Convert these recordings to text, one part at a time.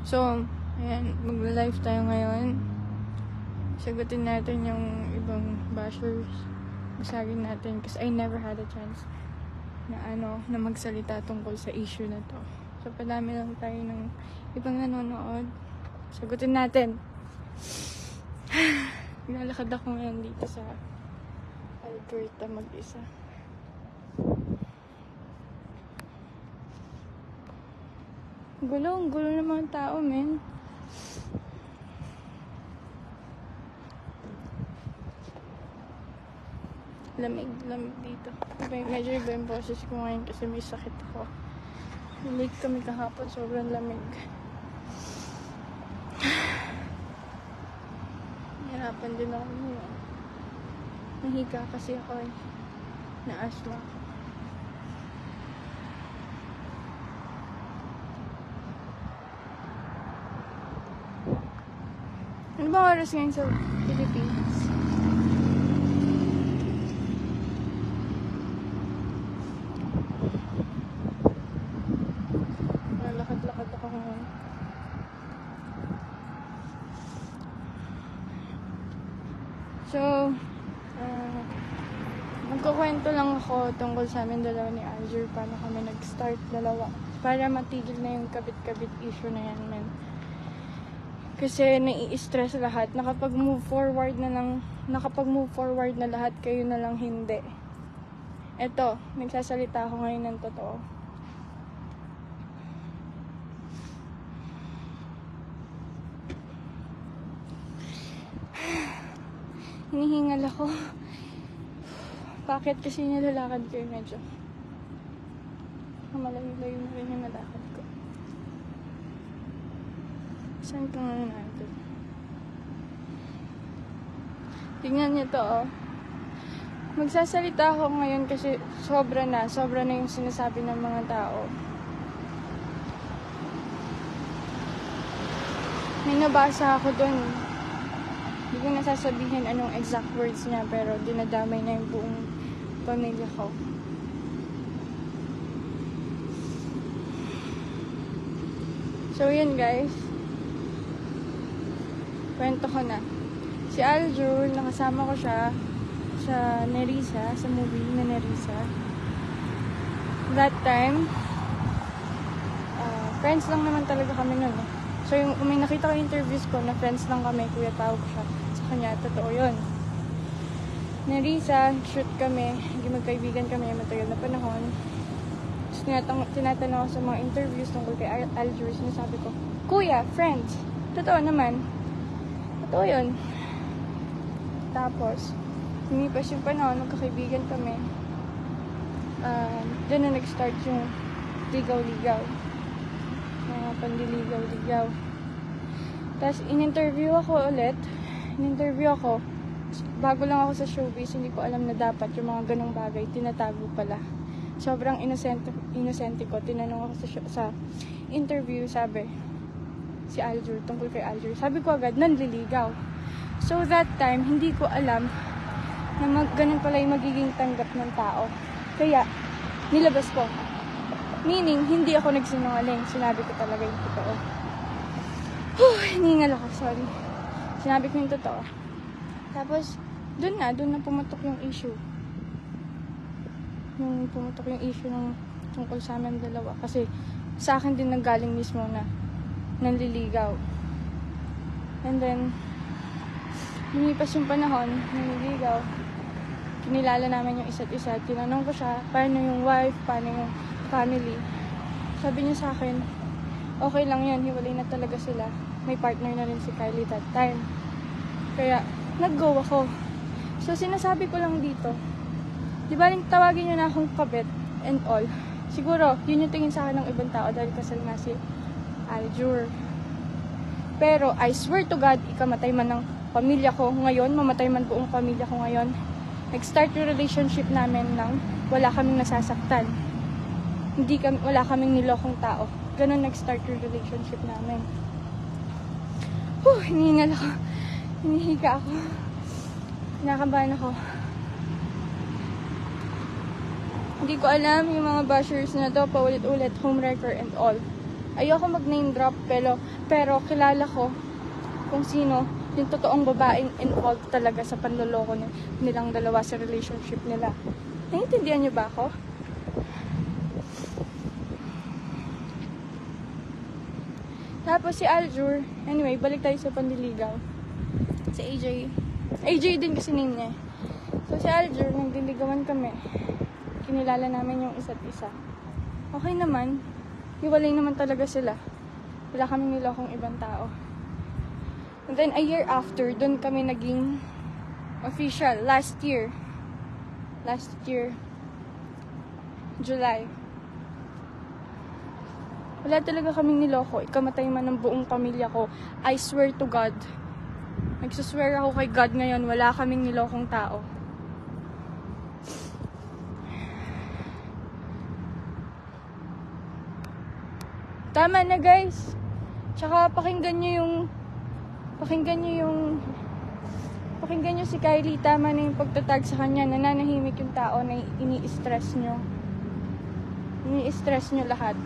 So, ayan, mag-live tayo ngayon. Sagutin natin yung ibang bashers. Basagin natin kasi I never had a chance na magsalita tungkol sa issue na to. So, padami lang tayo ng ibang nanonood. Sagutin natin. Nalakad ako ngayon dito sa Alberta mag-isa. Ang gulo ng mga tao, men. Lamig dito. Medyo iba yung boses ko ngayon kasi may sakit ako. Late kami kahapon, sobrang lamig. Nahirapan din ako ngayon. Nahiga kasi ako eh. Na-asthma ako. Ano ba oras ngayon sa Philippines? Lakad-lakad ako ngayon. So, magkukwento lang ako tungkol sa amin dalawa ni Azure. Paano kami nag-start dalawa. Para matigil na yung kabit-kabit issue na yan, men. Kasi nai-stress lahat. Nakapag-move forward na lahat, kayo na lang hindi. Eto, nagsasalita ako ngayon ng totoo. Hinihingal ako. Bakit? Kasi nilalakad ko yung medyo. Malayo-layo na rin yung nalakad ko. Saan ka nga natin? Tingnan niyo to, oh. Magsasalita ako ngayon kasi sobra na yung sinasabi ng mga tao. May nabasa ako dun. Hindi ko nasasabihin anong exact words niya, pero dinadamay na yung buong pamilya ko. So, yun guys. Kwento ko na. Si Aljur, nakasama ko siya sa Nerissa, sa movie na Nerissa. That time, friends lang naman talaga kami nun. So, yung may nakita ko interviews ko na friends lang kami, kuya tawag siya. Sa kanya, totoo yun. Nerissa, shoot kami, hindi magkaibigan kami, matagal na panahon. Tapos tinatanong ako sa mga interviews tungkol kay Aljur, sinasabi ko, kuya, friends, totoo naman. Totoo yun. Tapos, lumipas yung panahon, magkakaibigan kami. Doon na nag-start yung ligaw-ligaw. Pandiligaw-ligaw. Tapos, in-interview ako ulit. Bago lang ako sa showbiz, hindi ko alam na dapat yung mga ganong bagay, tinatago pala. Sobrang inosente ko. Tinanong ako sa interview, sabi, si Aljur, tungkol kay Aljur. Sabi ko agad, nanliligaw. So that time, hindi ko alam na ganun pala yung magiging tanggap ng tao. Kaya, nilabas ko. Meaning, hindi ako nagsinungaling. Sinabi ko talaga yung totoo. Hiningal ako, sorry. Sinabi ko yung totoo. Tapos, doon na pumutok yung issue. Pumutok yung issue tungkol sa amin dalawa. Kasi, sa akin din nanggaling mismo na nanliligaw. And then, lumipas yung panahon, nanliligaw. Kinilala namin yung isa't isa. Tinanong ko siya, paano yung wife, paano yung family. Sabi niya sa akin, okay lang yun, hiwalay na talaga sila. May partner na rin si Kylie that time. Kaya, nag-go ako. So, sinasabi ko lang dito, di ba tawagin niyo na akong kabit and all. Siguro, yun yung tingin sa akin ng ibang tao dahil kasal nga si Aljur. Pero, I swear to God, ikamatay man ng pamilya ko ngayon, mamatay man buong pamilya ko ngayon. Nag-start yung relationship namin nang wala kaming nasasaktan. Wala kaming nilokong tao. Ganun nag-start yung relationship namin. Hinihingal ako. Hinihiga ako. Kinakabahan ako. Hindi ko alam yung mga bashers na to, paulit-ulit, homewrecker and all. Ayoko mag-name drop, pero kilala ko kung sino yung totoong babaeng involved talaga sa panloloko nilang dalawa sa relationship nila. Naiintindihan niyo ba ako? Tapos si Aljur, anyway, balik tayo sa panliligaw. Si AJ din kasi name niya. So si Aljur, nagdiligawan kami. Kinilala namin yung isa't isa. Okay naman, hiwalay naman talaga sila. Wala kaming nilokong ibang tao. And then a year after, dun kami naging official. Last year, July. Wala talaga kaming niloko. Ikamatay man ng buong pamilya ko. I swear to God. Nagsuswear ako kay God ngayon. Wala kaming nilokong tao. Tama na guys. Tsaka pakinggan nyo si Kylie. Tama na yung pagtatag sa kanya. Nananahimik yung tao na ini-stress nyo. Ini-stress nyo lahat.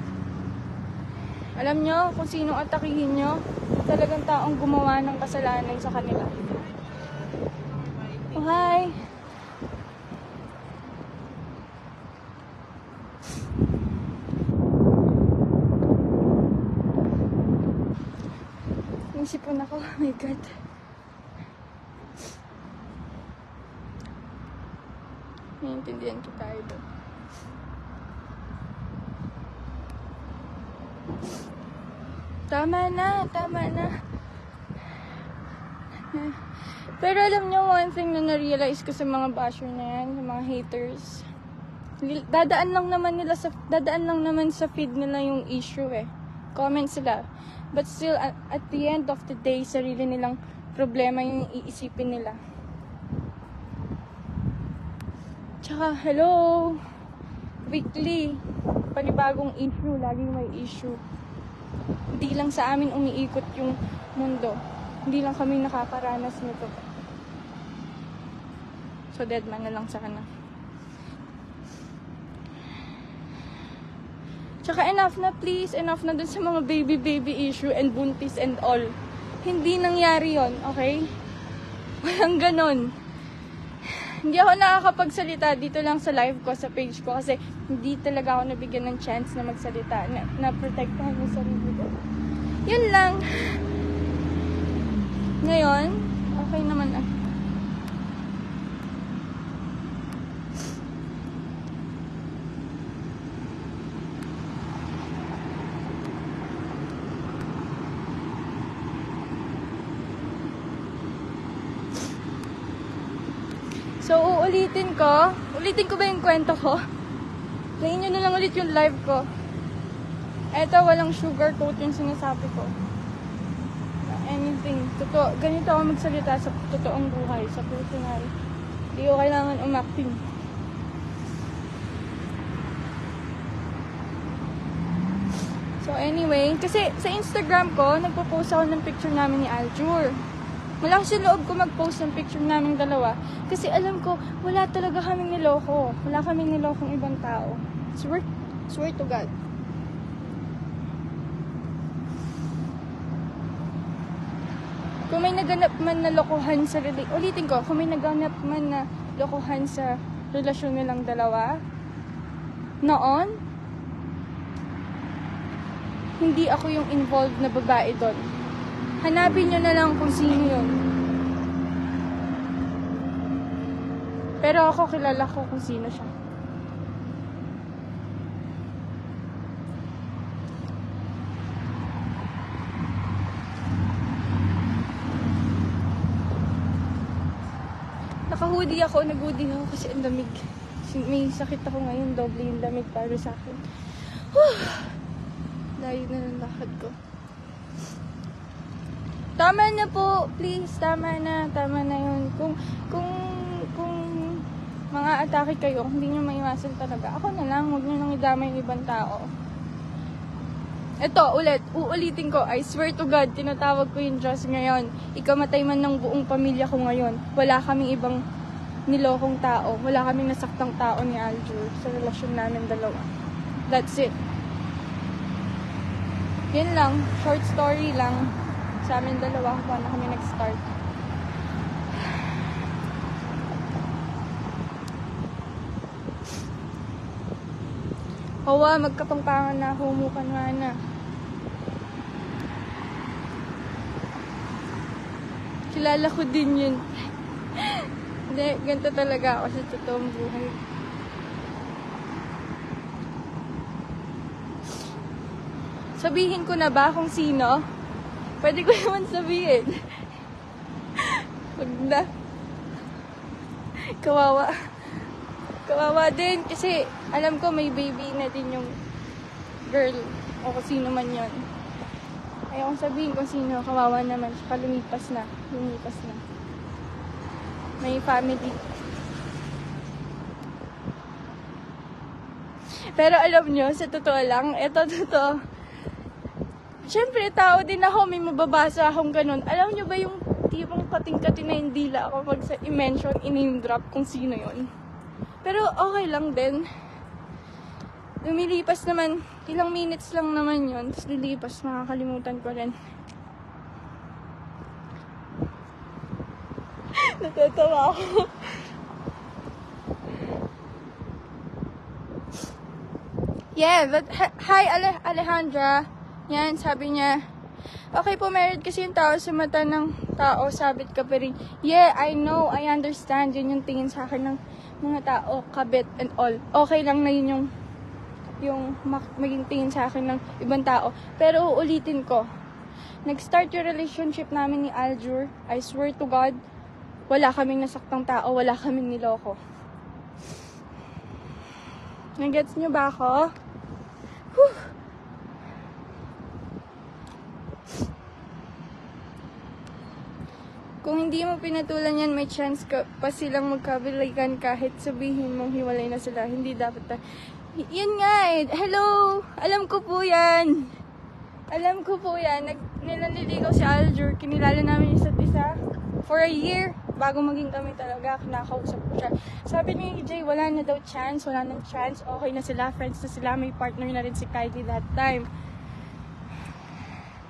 Alam nyo kung sino atakihin nyo, talagang taong gumawa ng kasalanan sa kanila. Oh, hi! Naisipon ako, oh my God. Naiintindihan kita ito. Tama na. Pero alam nyo, one thing na na-realize ko sa mga basher na yan, sa mga haters, dadaan lang naman sa feed nila yung issue eh. Comment sila. But still, at the end of the day, sarili nilang problema yung iisipin nila. Tsaka, hello! Weekly, panibagong issue, laging may issue. Hindi lang sa amin umiikot yung mundo. Hindi lang kami nakakaranas nito. So, dead man na lang sana. Tsaka enough na please. Enough na dun sa mga baby issue and buntis and all. Hindi nangyari yon, okay? Walang ganon. Hindi ako nakakapagsalita dito lang sa live ko, sa page ko, kasi hindi talaga ako nabigyan ng chance na magsalita, na protektahan yung sarili ko. Yun lang. Ngayon, okay naman ah. So, ulitin ko ba yung kwento ko? Playin nyo na lang ulit yung live ko. Eto, walang sugar coat yung sinasabi ko. Anything. Ganito ako magsalita sa totoong buhay, sa personal. Hindi ko kailangan umacting. So, anyway, kasi sa Instagram ko, nagpo-post ako ng picture namin ni Aljur. Malakas yung loob ko mag-post ng picture naming dalawa. Kasi alam ko, wala talaga kaming niloko. Wala kaming nilokong ibang tao. Swear to God. Kung may naganap man na lokohan sa kung may naganap man na lokohan sa relasyon nilang dalawa, noon, hindi ako yung involved na babae doon. Hanapin nyo na lang kung sino yun. Pero ako, kilala ko kung sino siya. Nag-hoodie ako kasi ang lamig. May sakit ako ngayon, doble yung lamig para sa akin. Layo na ng lakad ko. Tama na po, please. Tama na yun. Kung mga atake kayo, hindi nyo maiwasan talaga. Ako na lang, huwag nyo nang idamay yung ibang tao. Ito, uulitin ko. I swear to God, tinatawag ko yung Diyos ngayon. Ikamatay man ng buong pamilya ko ngayon. Wala kaming ibang nilokong tao. Wala kaming nasaktang tao ni Aljur sa relasyon namin dalawa. That's it. Yun lang, short story lang. Sa amin dalawa kung paano kami nag-start. Hawa, magkapangpangan na, humukan nga na. Kilala ko din yun. Hindi, ganito talaga ako sa totoong buhay. Sabihin ko na ba kung sino? Pwede ko naman sabihin. Wag na. Kawawa. Kawawa din kasi alam ko may baby na din yung girl o kung sino man yun. Ayokong sabihin kung sino. Kawawa naman. Saka lumipas na. Lumipas na. May family. Pero alam nyo, sa totoo lang, eto totoo. Siyempre, tao din ako, may mababasa akong ganun. Alam nyo ba yung tipong kating-kating na hindi la ako mag-i-mention, in-name drop kung sino yon. Pero okay lang din. Lumilipas naman, ilang minutes lang naman yon. Tapos lilipas, makakalimutan ko rin. Natatawa ako. Yeah, but hi Alejandra. Yan, sabi niya, okay po, married kasi yung tao sa mata ng tao, sabit ka pa rin. Yeah, I know, I understand. Yun yung tingin sa akin ng mga tao, kabit and all. Okay lang na yun yung maging tingin sa akin ng ibang tao. Pero uulitin ko, nag-start yung relationship namin ni Aljur. I swear to God, wala kaming nasaktang tao, wala kaming niloko. Nagets nyo ba ako? Whew. Kung hindi mo pinatulan yan, may chance ka pa silang magkabiligan kahit sabihin mong hiwalay na sila. Hindi dapat yan nga eh. Hello! Alam ko po yan. Alam ko po yan. Nilaliligaw si Aljur. Kinilala namin isa't isa for a year. Bago maging kami talaga, kinakausap ko siya. Sabi ni Jay, wala na daw chance. Wala nang chance. Okay na sila. Friends na sila. May partner na rin si Kylie that time.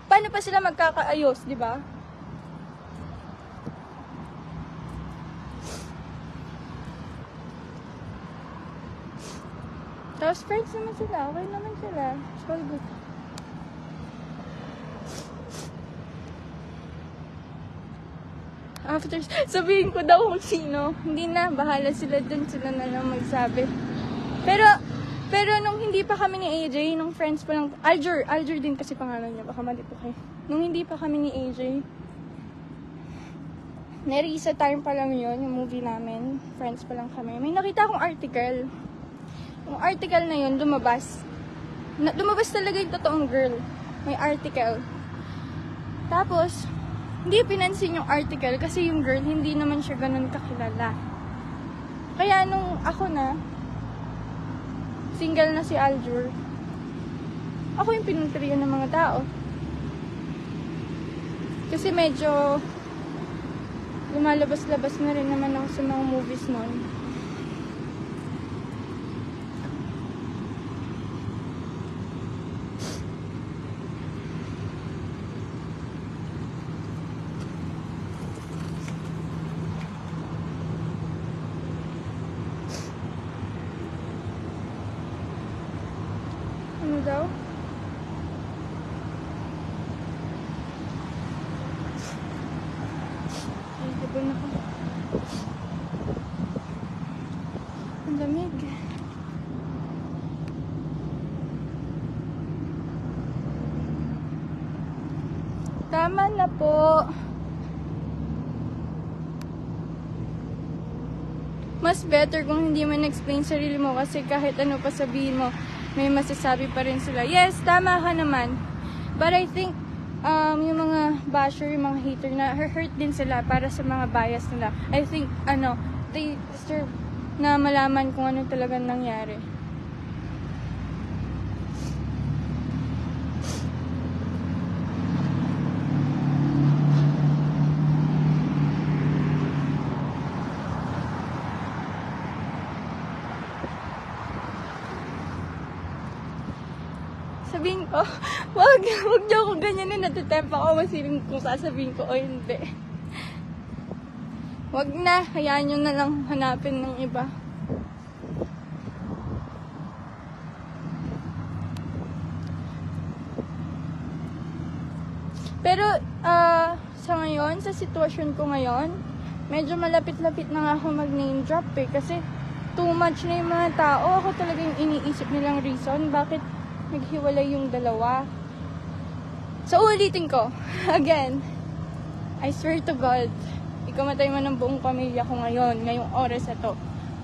Paano pa sila magkakaayos, di ba? Tapos friends naman sila, okay naman sila. It's all good. After, sabihin ko daw kung sino. Hindi na, bahala sila dun, sila na lang magsabi. Pero nung hindi pa kami ni AJ, nung friends pa lang, Aljur din kasi pangalan niya, baka mali po kayo. Nung hindi pa kami ni AJ, Nerissa time pa lang yun, yung movie namin, friends pa lang kami. May nakita akong article. Yung article na yun, lumabas. Lumabas talaga yung totoong girl. May article. Tapos, hindi pinansin yung article kasi yung girl, hindi naman siya ganun kakilala. Kaya nung ako na, single na si Aljur, ako yung pinuntriyan ng mga tao. Kasi medyo lumalabas-labas na rin naman ako sa mga movies noon. Ano daw? Ay, diba na ko? Ang lamig. Tama na po. Mas better kung hindi man explain sarili mo kasi kahit ano pa sabihin mo, may masasabi pa rin sila. Yes, tama ka naman. But I think, yung mga basher, yung mga hater na hurt din sila para sa mga bias nila. I think, they deserve na malaman kung ano talagang nangyari. Sabihin ko, wag niyo ako ganyanin, natitempa ako masiling kung sasabihin ko o hindi. Wag na, hayaan nyo na lang hanapin ng iba. Pero, sa ngayon, sa sitwasyon ko ngayon, medyo malapit-lapit na nga ako mag-name drop eh. Kasi, too much na yung mga tao. Ako talaga yung iniisip nilang reason bakit naghiwalay yung dalawa. So, ulitin ko. Again, I swear to God, ikamatay mo ng buong pamilya ko ngayon, ngayong oras na to.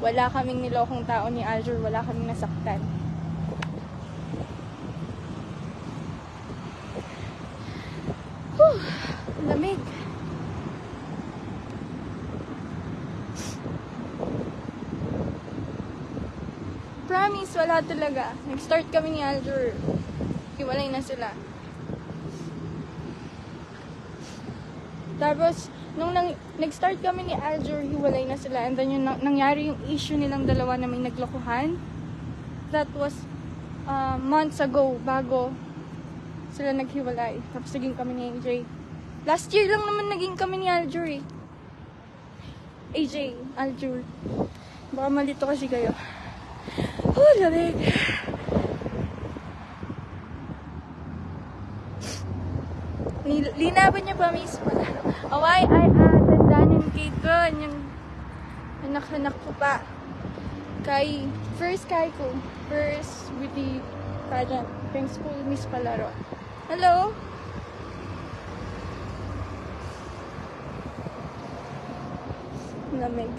Wala kaming nilokong tao ni Aljur, wala kaming nasaktan. Whew, lamig. Promise, wala talaga. Nag-start kami ni Aljur. Hiwalay na sila. Tapos, nung nag-start kami ni Aljur, hiwalay na sila. And then, yung nangyari yung issue nilang dalawa na may naglokohan. That was months ago, bago sila naghiwalay. Tapos, naging kami ni AJ. Last year lang naman naging kami ni Aljur eh. AJ, Aljur. Baka malito kasi kayo. Oh, lamig. Linaban niya pa mismo. Away, tandanan kay Gon. Yung anak-anak ko pa. First beauty pageant. Pink school Miss Palaro. Hello? Lamig.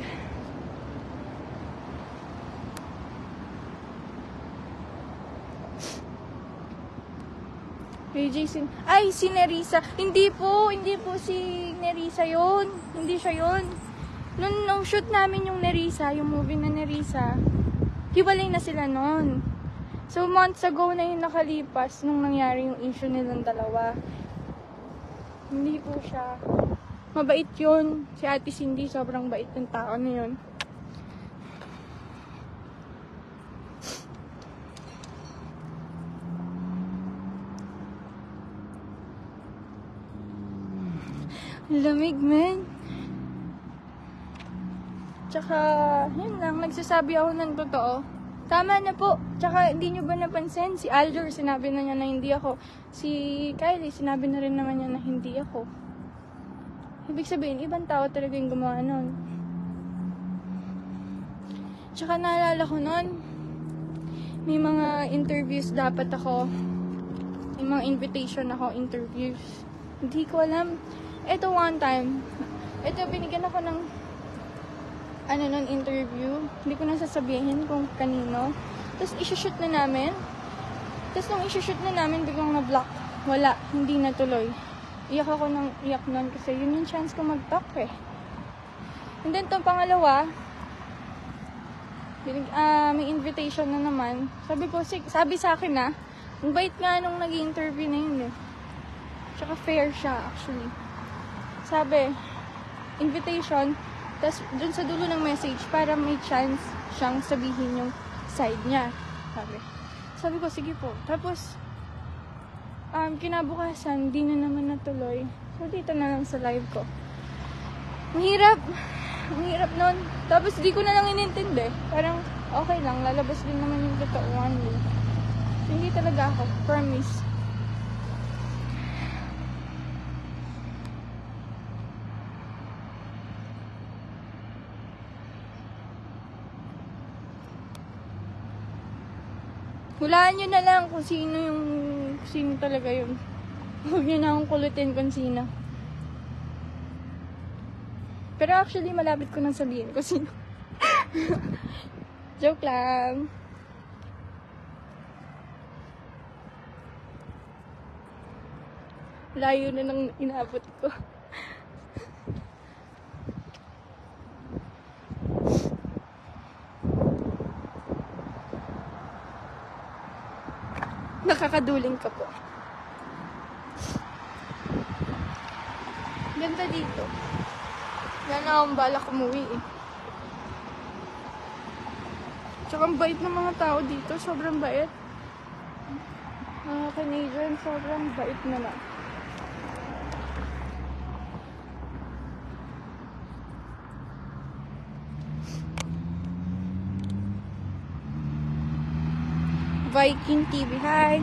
Ay, si Nerissa. Hindi po si Nerissa yun. Hindi siya yun. Nung shoot namin yung Nerissa, yung movie na Nerissa, hiwalay na sila nun. So, months ago na yung nakalipas nung nangyari yung issue nilang dalawa. Hindi po siya. Mabait yun. Si Ate Cindy, sobrang bait ng tao na yun. Lamig, man. Tsaka, yun lang, nagsasabi ako ng totoo. Tama na po. Tsaka, hindi nyo ba napansin? Si Aljur, sinabi na niya na hindi ako. Si Kylie, sinabi na rin naman niya na hindi ako. Ibig sabihin, ibang tao talaga yung gumawa nun. Tsaka, naalala ko nun, may mga interviews dapat ako. May mga invitation ako, interviews. Hindi ko alam. Ito one time, binigyan ako ng nun interview. Hindi ko na sasabihin kung kanino. Tapos isushoot na namin. Tapos nung isushoot na namin, biglang na-block. Wala, hindi natuloy. Iyak ako ng iyak nun kasi yun yung chance ko mag-talk eh. And then itong pangalawa, may invitation na naman. Sabi sa akin na, ang bait nga nung nag-interview na yun eh. Tsaka fair siya actually. Sabi, invitation, tas dun sa dulo ng message, para may chance siyang sabihin yung side niya. Sabi ko, sige po. Tapos, kinabukasan, di na naman natuloy. So, dito na lang sa live ko. Ang hirap nun. Tapos, di ko na lang inintindi. Parang, okay lang, lalabas din naman yung totoo one day. Hindi talaga ako, promise. Hulaan nyo na lang kung sino talaga yun. Huwag nyo na akong kulutin kung sino. Pero actually, malapit ko nang sabihin kung sino. Joke lang. Layo na nang inabot ko. Nakakaduling ka po. Ganda dito. Wala na akong balak umuwi eh. Tsaka ang bait ng mga tao dito. Sobrang bait. Mga Canadian, sobrang bait naman. Viking TV, hi!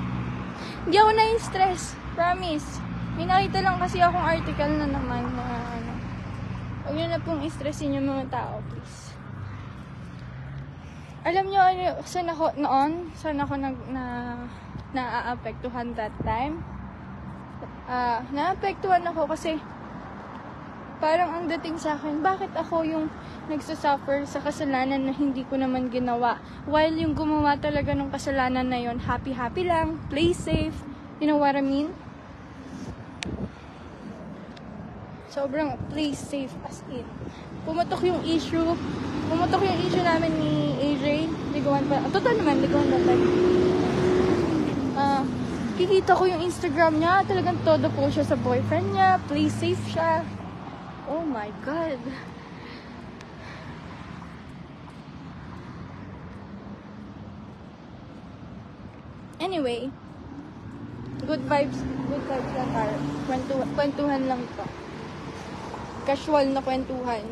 Hindi ako na-stress, promise. May nakita lang kasi akong article na naman na ano. Huwag nyo na pong stressin yung mga tao, please. Alam nyo, saan ako noon? Saan ako na-aapektuhan that time? Na-apektuhan ako kasi parang ang dating sa akin, bakit ako yung nagsasuffer sa kasalanan na hindi ko naman ginawa? While yung gumawa talaga ng kasalanan na yon, happy-happy lang, play safe, you know what I mean? Sobrang play safe as in. Pumutok yung issue namin ni AJ, ligawan pa, total naman, ligawan na tayo. Kikita ko yung Instagram niya, talagang todo po siya sa boyfriend niya, play safe siya. Oh my God. Anyway, good vibes lang tayo. Kwentuhan lang to. Casual na kwentuhan.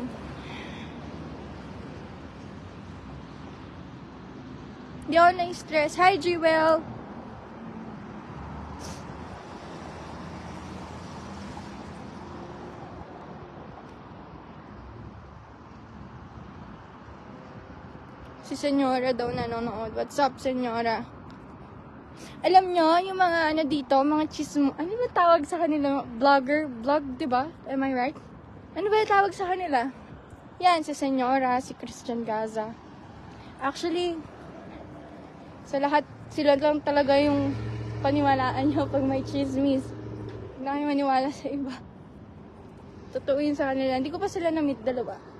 Hindi ako na-stress. Hi, Jewel! Si Senyora daw nanonood. What's up, Senyora? Alam nyo, yung mga ano dito, mga chismo, ano ba tawag sa kanila? Vlog, diba? Am I right? Ano ba tawag sa kanila? Yan, si Senyora, si Christian Gaza. Actually, sa lahat, sila lang talaga yung paniwalaan nyo pag may chismis. Hindi na kayo maniwala sa iba. Totoo yun sa kanila. Hindi ko pa sila na-meet dalawa.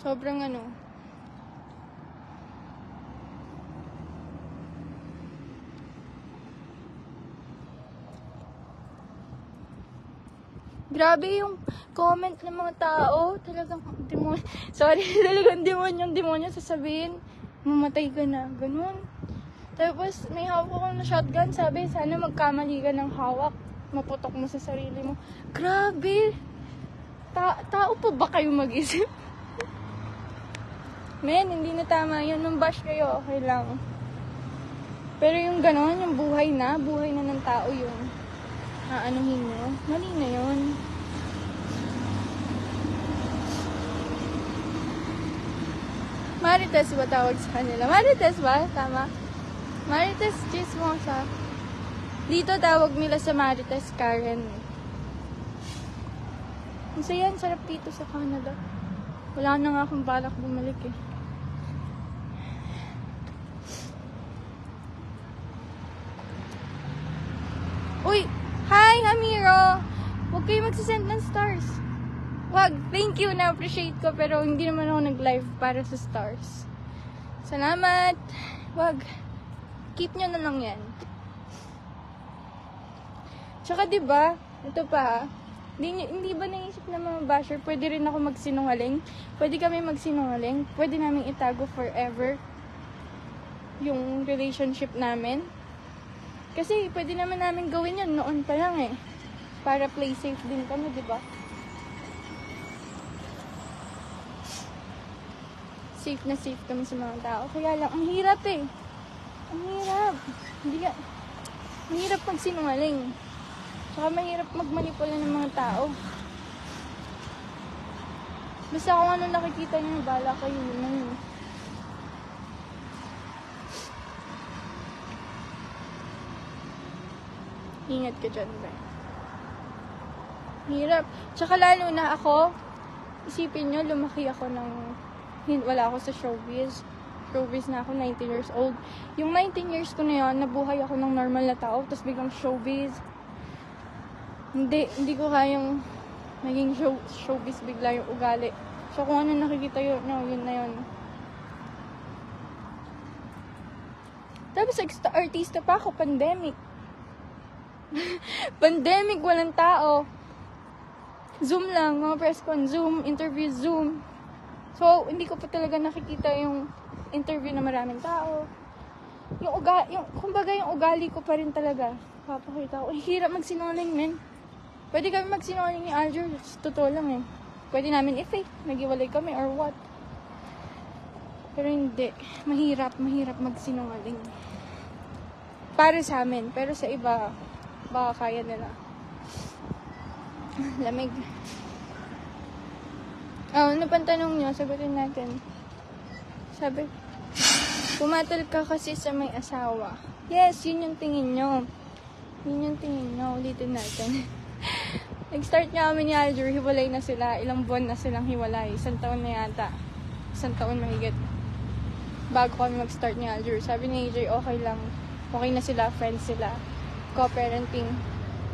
Sobrang ano. Grabe yung comment ng mga tao. Talagang demonyo. Sorry, talagang demonyo sasabihin, mamatay ka na. Ganun. Tapos, may hawak ako na shotgun. Sabi, sana magkamali ka ng hawak. Maputok mo sa sarili mo. Grabe. Tao pa ba kayo mag-isip? Men, hindi na tama yun. Nung bash kayo, okay lang. Pero yung ganon, yung buhay na ng tao yung aanuhin nyo. Mali na yun. Marites ba tawag sa kanila? Marites ba? Tama? Marites chismosa. Dito tawag nila sa Marites Karen. Kasi yan, sarap dito sa Canada. Wala na nga akong balak bumalik eh. Uy! Hi, Hamiro! Huwag kayo magsisend ng stars. Wag, thank you, na-appreciate ko, pero hindi naman ako nag-live para sa stars. Salamat! Wag, keep nyo na lang yan. Tsaka diba, ito pa, hindi ba naisip na mga basher, pwede rin ako magsinungaling? Pwede kami magsinungaling? Pwede namin itago forever yung relationship namin? Kasi pwede naman namin gawin yun noon pa lang eh. Para play safe din kami, diba? Safe na safe kami sa mga tao. Kaya lang, ang hirap eh. Ang hirap. Ang hirap magsinungaling. Saka mahirap magmanipula ng mga tao. Basta kung ano nakikita niyo, bala kayo yun. Ingat ka dyan, ba? Hirap. Tsaka lalo na ako, isipin nyo, lumaki ako wala ako sa showbiz. Showbiz na ako, 19 years old. Yung 19 years ko na yun, nabuhay ako ng normal na tao, tapos biglang showbiz. Hindi ko kayang maging showbiz bigla yung ugali. So kung ano nakikita yun, yun na yun. Tapos artista pa ako, pandemic. Pandemic, walang tao. Zoom lang, mga press con, Zoom, interview, Zoom. So, hindi ko pa talaga nakikita yung interview na maraming tao. Kumbaga yung ugali ko pa rin talaga. Papakita ko. Hirap magsinungaling, men. Pwede kami magsinungaling ni Alger. Totoo lang eh. Pwede namin i-fake. Nag-iwalay kami or what. Pero hindi. Mahirap magsinungaling. Para sa amin. Pero sa iba, baka kaya nila. Lamig. Ano pang tanong nyo? Sagutin natin. Sabi, pumatol ka kasi sa may asawa. Yes, yun yung tingin nyo. Ulitin natin. Nag-start nga kami ni Alger, hiwalay na sila. Ilang buwan na silang hiwalay. 1 taon na yata. 1 taon mahigit. Bago kami mag-start ni Alger. Sabi ni AJ, okay lang. Okay na sila, friends sila. Co-parenting.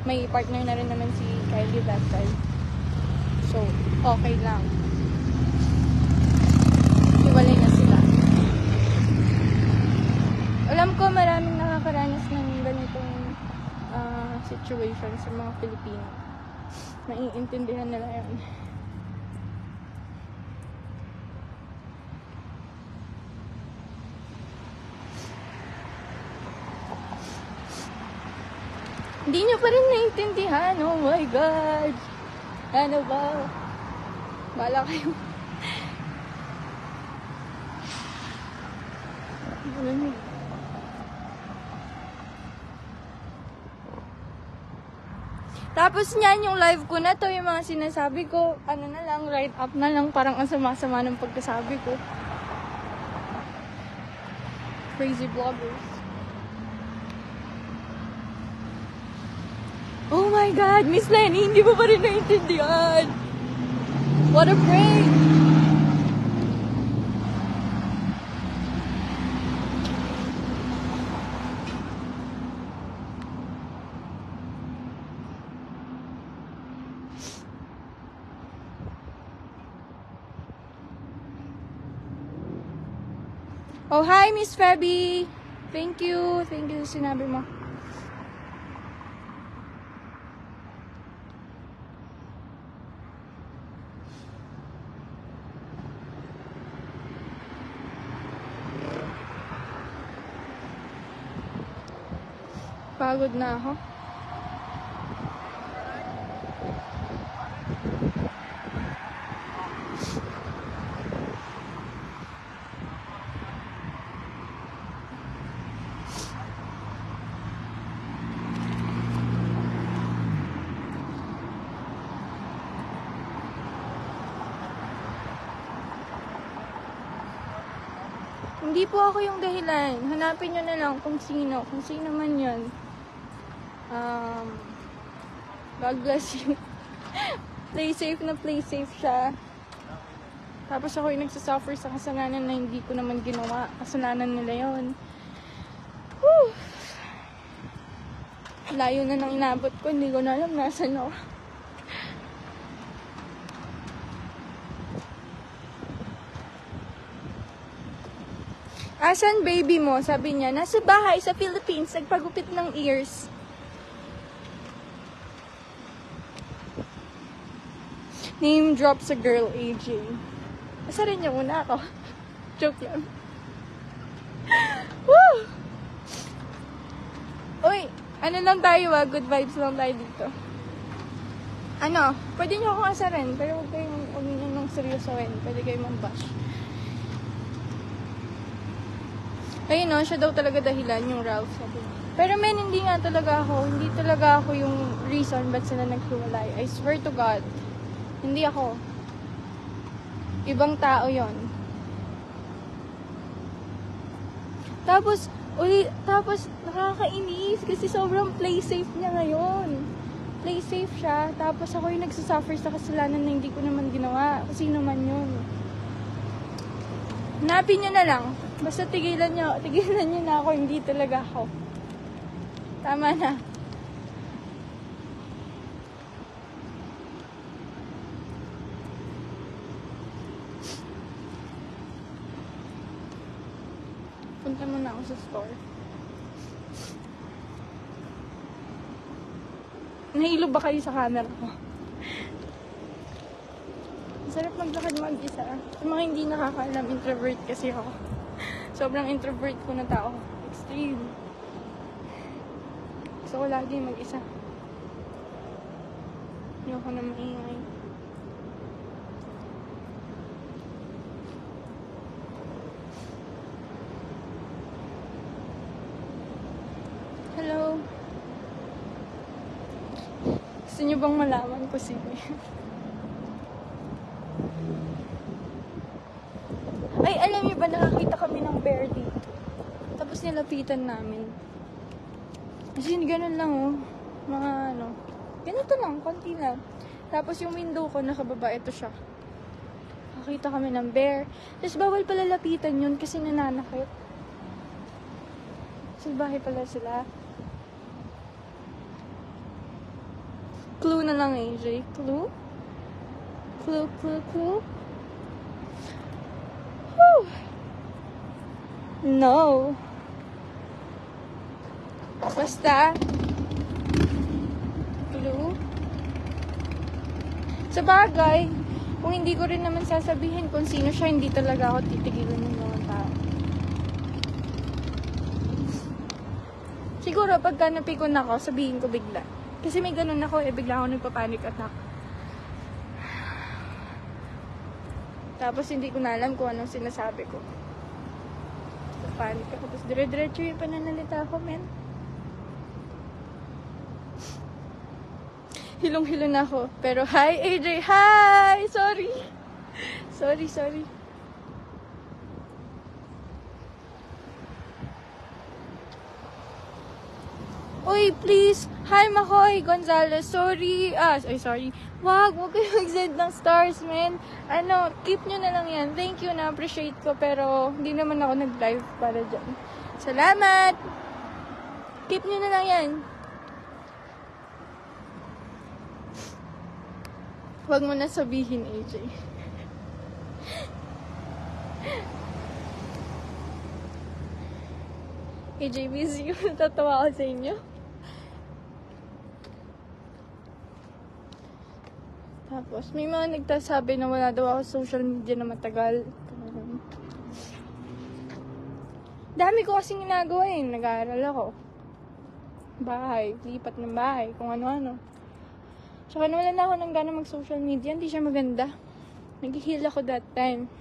May partner na rin naman si Kylie that time. So, okay lang. Hiwalay na sila. Alam ko maraming nakakaranas ng ganitong situation sa mga Pilipino. Naiintindihan nila yun. Hindi nyo pa rin naiintindihan. Oh my God! Ano ba? Bala kayo. Tapos niyan yung live ko na to, yung mga sinasabi ko, ano na lang, write up na lang, parang ang sama-sama ng pagkasabi ko. Crazy vloggers. Oh my God, Miss Lenny, hindi mo pa rin naiintindihan. What a prank! Oh, hi, Miss Febby. Thank you. Thank you sa sinabi mo. Pagod na ako. Hindi po ako yung dahilan. Hanapin nyo na lang kung sino. Kung sino man yun. God bless you. Play safe siya. Tapos ako yung nagsasuffer sa kasalanan na hindi ko naman ginawa. Kasalanan nila yun. Whew. Layo na nang inabot ko. Hindi ko na alam nasan ako. Asan baby mo? Sabi niya, nasa bahay sa Philippines, nagpagupit ng ears. Name drop sa girl, AJ. Asa rin niya muna ako. Joke lang. Woo! Uy, ano lang tayo good vibes lang tayo dito. Ano, pwede niyo akong asarin, pero huwag niyo nang seryosohin. Pwede kayo mambash. Ayun no, siya daw talaga dahilan yung Ralph, sabi niya. Pero men, hindi talaga ako yung reason ba't sila naghiwalay. I swear to God, hindi ako. Ibang tao yon. Tapos nakakainis kasi sobrang play safe niya ngayon. Play safe siya, tapos ako yung nagsasuffer sa kasalanan na hindi ko naman ginawa. Sino man yun. Hanapin niyo na lang. Basta tigilan niyo na ako, hindi talaga ako. Tama na. Punta muna ako sa store. Nahilo ba kayo sa camera ko? Sarap maglakad mag-isa. Sa mga hindi nakakaalam, introvert kasi ako. Sobrang introvert ko na tao. Extreme. Gusto ko lagi mag-isa. Ayoko na maingay. Hello. Gusto niyo bang malaman ko sino yan? Ay, alam niyo ba, nakakita kami ng bear dito. Tapos nilapitan namin. Kasi ganun lang oh. Mga ano. Ganito lang, konti lang. Tapos yung window ko, nakababa, ito siya. Nakakita kami ng bear. Tapos bawal pala lapitan yun kasi nananakit. Salbahe pala sila. Clue na lang, AJ. Clue? Clue? Whew. No. Basta. Clue. Sa bagay, kung hindi ko rin naman sasabihin kung sino siya, hindi talaga ako titigilan ng mga tao. Siguro, pagka napikon ako, sabihin ko bigla. Kasi may ganun ako bigla ako nagpa-panic attack. Tapos hindi ko na alam kung anong sinasabi ko. Panic ako. Tapos dire-diretso yung pananalita ko, men. Hilong-hilo na ako. Pero hi, AJ! Hi! Sorry! Sorry. Uy, please! Hi, Makoy Gonzalez! Sorry! Sorry. Wag kayo mag-send ng stars, man. Keep nyo na lang yan. Thank you, na-appreciate ko. Pero, hindi naman ako nag-live para dyan. Salamat! Keep nyo na lang yan. Wag mo na sabihin, AJ. AJ, busy ko. Natatawa ako sa inyo. Tapos, may mga nagtasabi na wala daw ako social media na matagal. Dami ko kasing ginagawa eh. Nag-aaral ako. Bahay. Lipat ng bahay. Kung ano-ano. Tsaka nawalan na ako ng gana mag-social media. Hindi siya maganda. Nag-heal ako that time.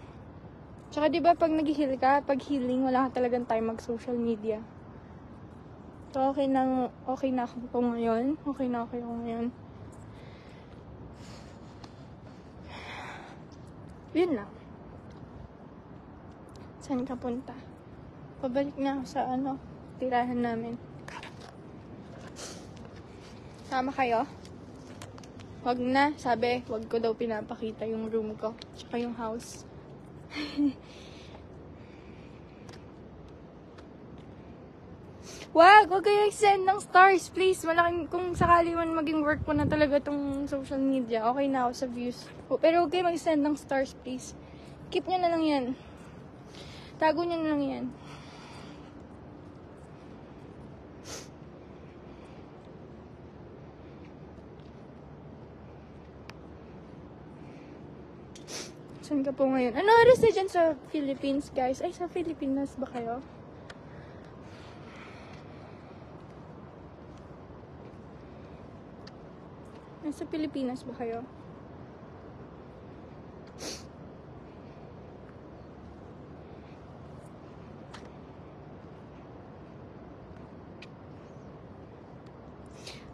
Tsaka diba pag nag-heal ka, pag healing, wala ka talagang time mag-social media. So, okay na ako ngayon. Okay na ako ngayon. Yun lang. Saan ka punta? Pabalik na ako sa tirahan namin. Sama kayo? Wag na. Sabi, wag ko daw pinapakita yung room ko. Tsaka yung house. Wag kayo send ng stars, please. Malaking, kung sakali man maging work ko na talaga tong social media, okay na ako sa views. Pero okay, mag-send ng stars, please. Keep nyo na lang yan. Tago nyo na lang yan. Saan ka po ngayon? Ano oras na dyan sa Philippines, guys? Ay, sa Pilipinas ba kayo? Nasa Pilipinas ba kayo?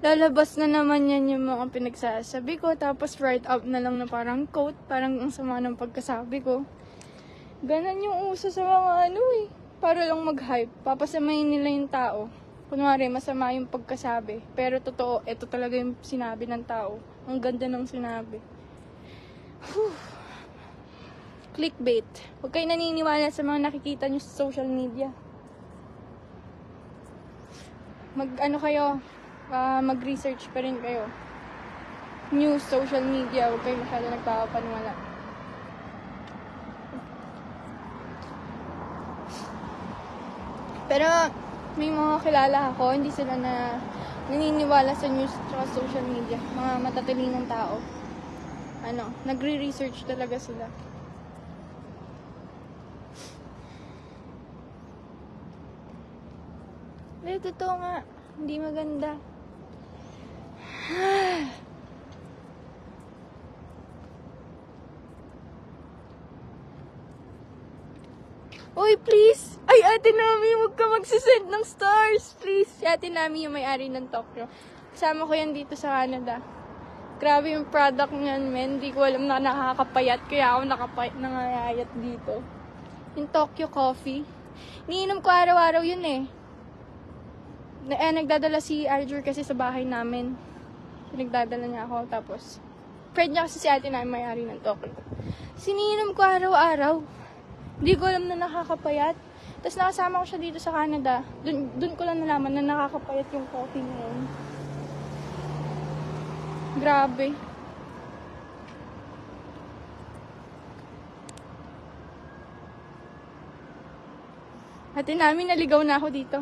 Lalabas na naman yan yung mga pinagsasabi ko. Tapos write up na lang na parang quote. Parang ang sama ng pagkasabi ko. Ganon yung uso sa mga para lang mag-hype. Papasamayin nila yung tao. Kunwari, masama yung pagkasabi. Pero totoo, ito talaga yung sinabi ng tao. Ang ganda ng sinabi. Whew. Clickbait. Huwag kayo naniniwala sa mga nakikita nyo sa social media. Mag-research pa rin kayo. News, social media, huwag kayo masyado nagpapaniwala. Pero, may mga kilala ako, hindi sila naniniwala sa news at social media. Mga matatalinong tao. nagre-research talaga sila. Totoo nga, hindi maganda. Uy, please! Ay, Ate Nami, huwag ka magsisend ng stars! Please! Si Ate Nami yung may-ari ng Tokyo. Kasama ko yan dito sa Canada. Grabe yung product niyan, men. Hindi ko alam na nakakapayat. Kaya ako nangayayat dito. Yung Tokyo Coffee. Niinom ko araw-araw yun eh. Nagdadala si Arjur kasi sa bahay namin. Nagdadala niya ako. Tapos, friend niya kasi si Ate Nami may-ari ng Tokyo. Siniinom ko araw-araw. Hindi ko alam na nakakapayat. Tapos nakasama ko siya dito sa Canada. Dun ko lang nalaman na nakakapayat yung coffee ngayon. Grabe. Ate Nami, naligaw na ako dito.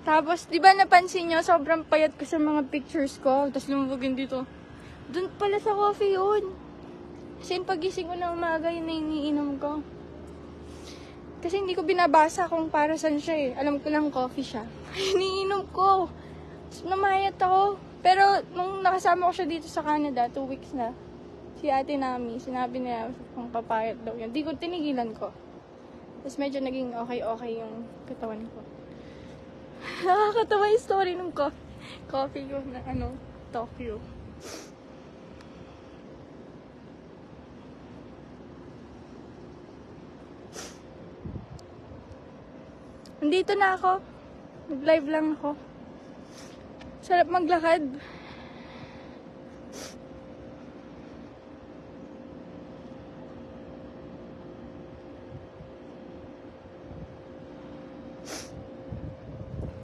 Tapos, di ba napansin nyo, sobrang payat ko sa mga pictures ko. Tapos lumubugin dito. Dun pala sa coffee yun. Kasi yung pagising ko na umaga, yun na iniinom ko. Kasi hindi ko binabasa kung para saan siya eh. Alam ko lang coffee siya. Iniinom ko. Tapos namayat ako. Pero nung nakasama ko siya dito sa Canada, 2 weeks na, si Ate Nami, sinabi niya kung papayat daw yun. Di ko tinigilan ko. Tapos medyo naging okay yung katawan ko. Nakakatawa yung story ng coffee ko na Tokyo. Nandito na ako. Nag-live lang ako. Sarap maglakad.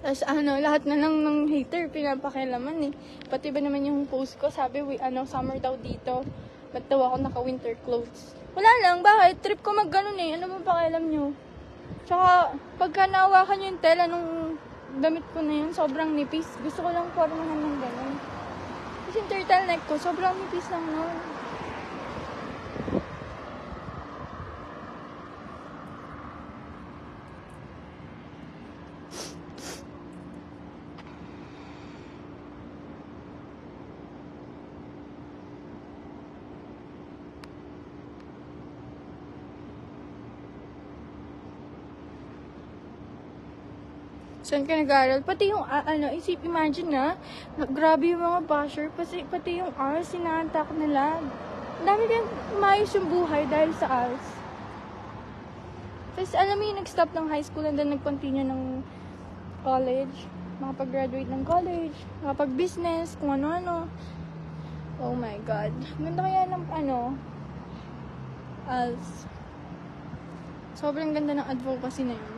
Tapos lahat na lang ng hater pinapakialaman eh. Pati ba naman yung post ko, sabi summer daw dito. Ba't daw ako naka-winter clothes? Wala lang, bakit? Trip ko mag-ganon eh. Ano mo pakialam nyo? Tsaka, pagka naawakan yung tela nung damit ko na yun, sobrang nipis. Gusto ko lang formahan ng ganon. Kasi yung turtleneck ko, sobrang nipis lang nun. Saan ka nag-aaral? Pati yung, imagine na, grabe yung mga basher, pati yung ALS, sinaantak nila. Dami kayong umayos yung buhay dahil sa ALS. Tapos, alam mo yung nag-stop ng high school and then nag-continue ng college, makapag-graduate ng college, makapag-business, kung ano-ano. Oh my God. Ganda kaya ng, ALS. Sobrang ganda ng advocacy na yun.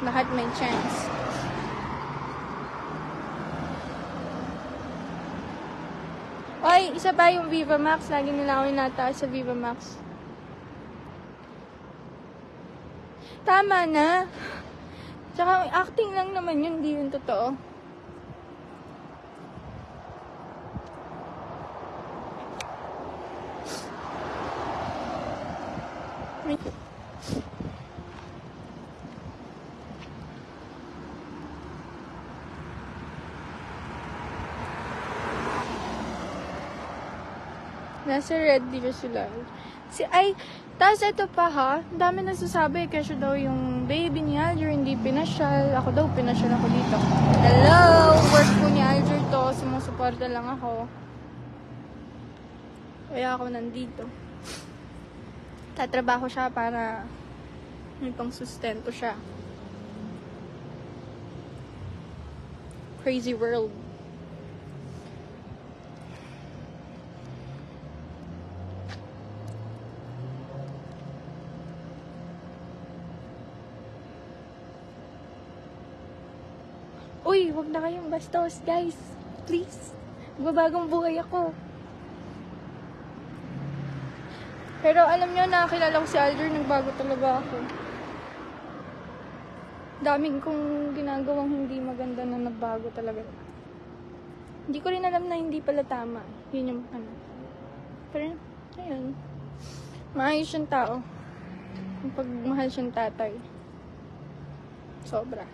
Lahat may chance. Oy, isa pa yung Viva Max. Lagi nila ako inataas sa Viva Max. Tama na. Tsaka acting lang naman yun, hindi yun totoo. Nasa red deer sila. Tapos ito pa ha, ang dami nasasabi kasi daw yung baby ni Alger hindi pinasyal. Ako daw, pinasyal ako dito. Hello! Work ko ni Alger to, sumusuporta lang ako. Kaya ako nandito. Tatrabaho siya para may pang sustento siya. Crazy world. Uy, wag na kayong bastos, guys. Please. Magbabagong buhay ako. Pero alam nyo, nakakilala ko si Alder, nagbago talaga ako. Daming kong ginagawang hindi maganda na nagbago talaga. Hindi ko rin alam na hindi pala tama. Yun yung ano. Pero, ayun. Maayos siyang tao. Yung pagmahal siyang tatay. Sobra.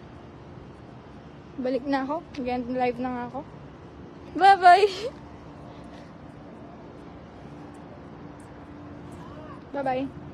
Balik na ako. Mag-end live na nga ako. Bye-bye! Bye-bye.